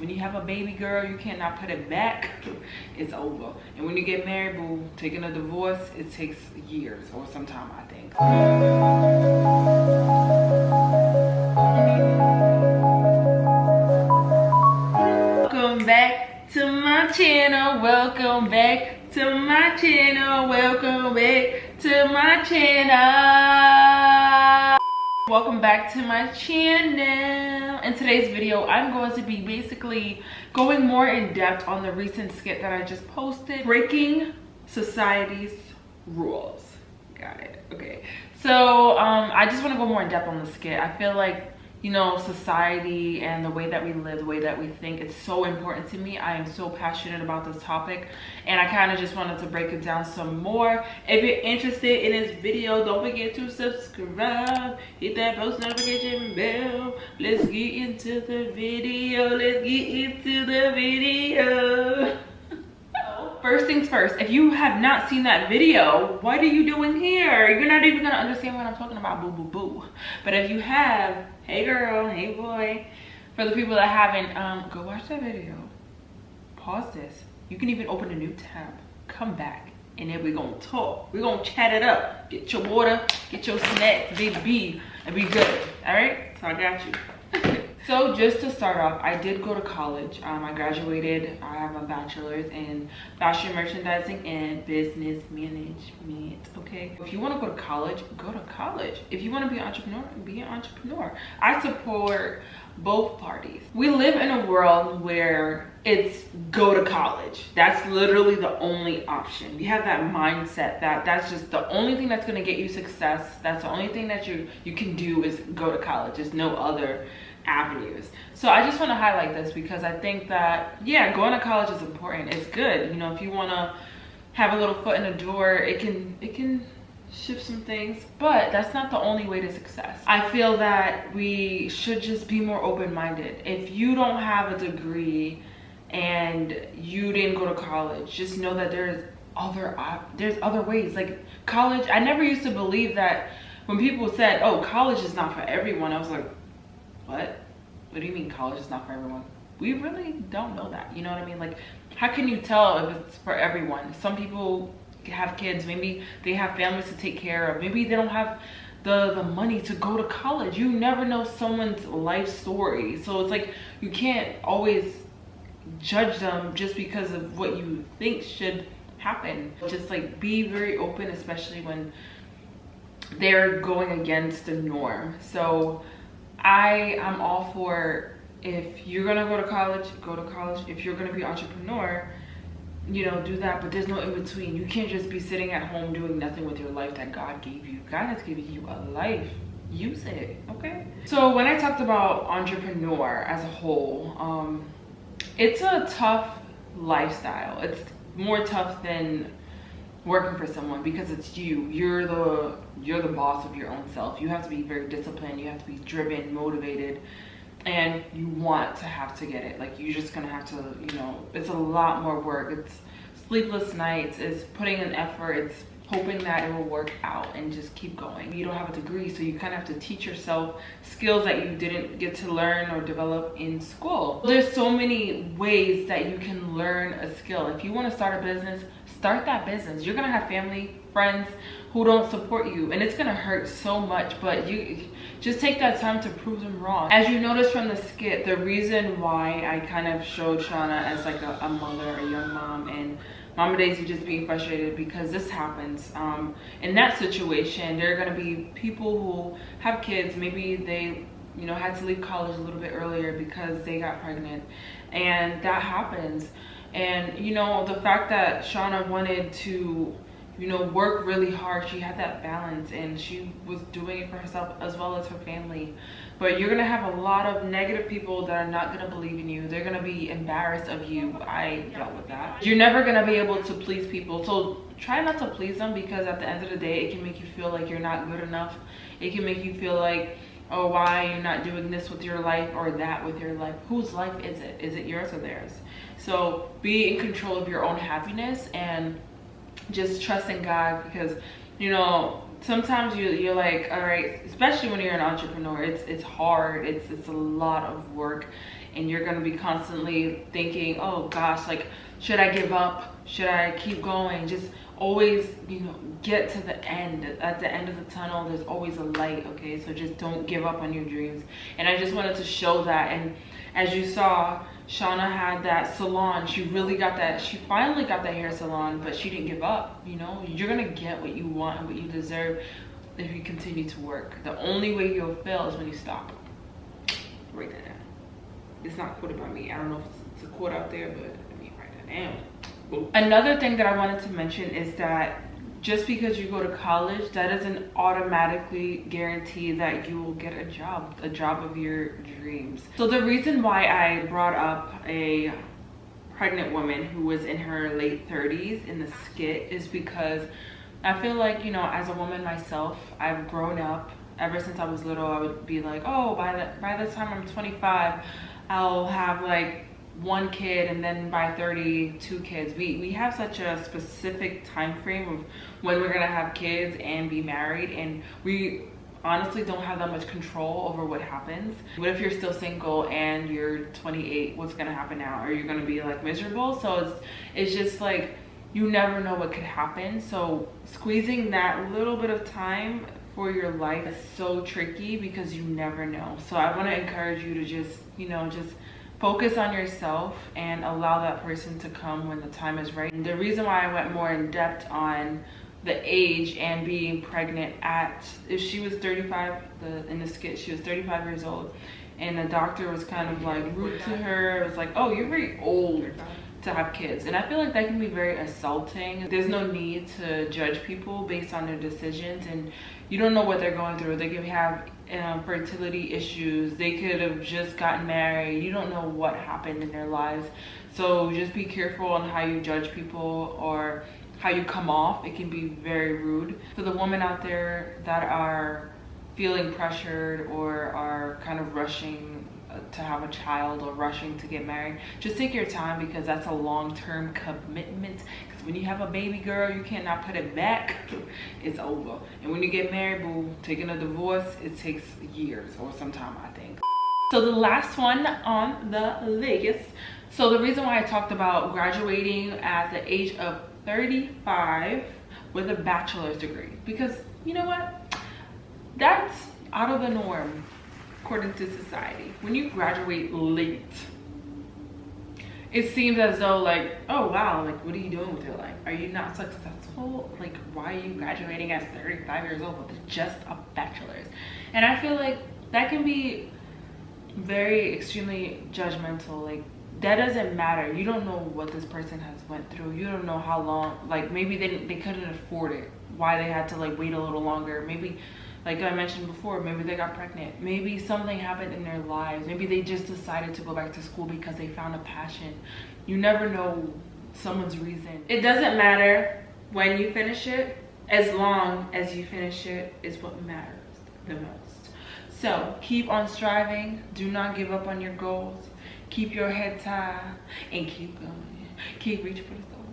When you have a baby girl, you cannot put it back. It's over. And when you get married, boo, taking a divorce, it takes years or some time, I think. Welcome back to my channel. Welcome back to my channel. Welcome back to my channel. Welcome back to my channel. In today's video, I'm going to be basically going more in depth on the recent skit that I just posted, breaking society's rules. Got it. Okay. So I just want to go more in depth on the skit. I feel like, you know, society and the way that we live, the way that we think, it's so important to me. I am so passionate about this topic, and I kind of just wanted to break it down some more. If you're interested in this video, don't forget to subscribe, hit that post notification bell. Let's get into the video. Let's get into the video. First things first, if you have not seen that video, what are you doing here? You're not even gonna understand what I'm talking about, boo boo boo. But if you have, hey girl, hey boy. For the people that haven't, go watch that video. Pause this. You can even open a new tab. Come back, and then we're gonna talk. We're gonna chat it up. Get your water, get your snacks, baby, and be good. All right? So I got you. So just to start off, I did go to college. I graduated. I have a bachelor's in fashion merchandising and business management. Okay, if you want to go to college, go to college. If you want to be an entrepreneur, be an entrepreneur. I support both parties. We live in a world where it's go to college. That's literally the only option. You have that mindset that that's just the only thing that's going to get you success. That's the only thing that you can do is go to college. There's no other avenues. So I just want to highlight this because I think that, yeah, going to college is important. It's good. You know, if you want to have a little foot in the door, it can shift some things, but that's not the only way to success. I feel that we should just be more open-minded. If you don't have a degree and you didn't go to college, just know that there's other ways. Like college, I never used to believe that. When people said, oh, college is not for everyone, I was like, what do you mean college is not for everyone? We really don't know that. You know what I mean? Like, how can you tell if it's for everyone? Some people have kids, maybe they have families to take care of, maybe they don't have the money to go to college. You never know someone's life story, so it's like you can't always judge them just because of what you think should happen. Just like be very open, especially when they're going against the norm. So I'm all for, if you're gonna go to college, go to college. If you're gonna be an entrepreneur, you know, do that, but there's no in between. You can't just be sitting at home doing nothing with your life that God gave you. God has given you a life. Use it, okay? So when I talked about entrepreneur as a whole, it's a tough lifestyle. It's more tough than working for someone because it's you. You're the boss of your own self. You have to be very disciplined. You have to be driven, motivated, and you want to have to get it. Like, you're just gonna have to, you know, it's a lot more work. It's sleepless nights, it's putting in effort, it's hoping that it will work out and just keep going. You don't have a degree, so you kind of have to teach yourself skills that you didn't get to learn or develop in school. There's so many ways that you can learn a skill. If you want to start a business, start that business. You're gonna have family, friends who don't support you, and it's gonna hurt so much, but you just take that time to prove them wrong. As you notice from the skit, the reason why I kind of showed Shawna as like a mother, a young mom, and Mama Daisy just being frustrated because this happens. In that situation, there are gonna be people who have kids, maybe they, you know, had to leave college a little bit earlier because they got pregnant, and that happens. And you know, the fact that Shawna wanted to, you know, work really hard, she had that balance and she was doing it for herself as well as her family. But you're gonna have a lot of negative people that are not gonna believe in you. They're gonna be embarrassed of you. I dealt with that. You're never gonna be able to please people, so try not to please them, because at the end of the day, it can make you feel like you're not good enough. It can make you feel like, oh, why you're not doing this with your life or that with your life. Whose life is it? Is it yours or theirs? So be in control of your own happiness and just trust in God, because, you know, sometimes you're like, all right, especially when you're an entrepreneur, it's hard, it's a lot of work, and you're going to be constantly thinking, oh gosh, like, should I give up? Should I keep going? Just always, you know, get to the end. At the end of the tunnel, there's always a light, okay? So just don't give up on your dreams. And I just wanted to show that. And as you saw, Shawna had that salon. She really got that, she finally got that hair salon, but she didn't give up, you know? You're gonna get what you want and what you deserve if you continue to work. The only way you'll fail is when you stop. Write that down. It's not quoted by me. I don't know if it's a quote out there, but let me write that down. Another thing that I wanted to mention is that just because you go to college, that doesn't automatically guarantee that you will get a job of your dreams. So the reason why I brought up a pregnant woman who was in her late 30s in the skit is because I feel like, you know, as a woman myself, I've grown up. Ever since I was little, I would be like, oh, by the time I'm 25, I'll have like 1 kid, and then by 30, 2 kids. We have such a specific time frame of when we're gonna have kids and be married, and we honestly don't have that much control over what happens. What if you're still single and you're 28? What's gonna happen now? Are you gonna be like miserable? So it's just like, you never know what could happen. So squeezing that little bit of time for your life is so tricky because you never know. So I want to encourage you to just, you know, just focus on yourself and allow that person to come when the time is right. And the reason why I went more in depth on the age and being pregnant at, if she was 35, in the skit, she was 35 years old, and the doctor was kind of like rude to her. It was like, oh, you're very old to have kids. And I feel like that can be very assaulting. There's no need to judge people based on their decisions, and you don't know what they're going through. They could have fertility issues. They could have just gotten married. You don't know what happened in their lives. So just be careful on how you judge people or how you come off. It can be very rude. For the women out there that are feeling pressured or are kind of rushing to have a child or rushing to get married, just take your time, because that's a long-term commitment. Because when you have a baby girl, you cannot put it back. It's over. And when you get married, boo, taking a divorce, it takes years or some time, I think. So the last one on the list. So the reason why I talked about graduating at the age of 35 with a bachelor's degree, because you know what? That's out of the norm. According to society, when you graduate late, it seems as though like, oh wow, like what are you doing with your life? Are you not successful? Like, why are you graduating at 35 years old with just a bachelor's? And I feel like that can be very extremely judgmental. Like, that doesn't matter. You don't know what this person has went through. You don't know how long, like maybe they couldn't afford it, why they had to like wait a little longer. Maybe, like I mentioned before, maybe they got pregnant. Maybe something happened in their lives. Maybe they just decided to go back to school because they found a passion. You never know someone's reason. It doesn't matter when you finish it, as long as you finish it is what matters the most. So keep on striving. Do not give up on your goals. Keep your head high and keep going. Keep reaching for the stars.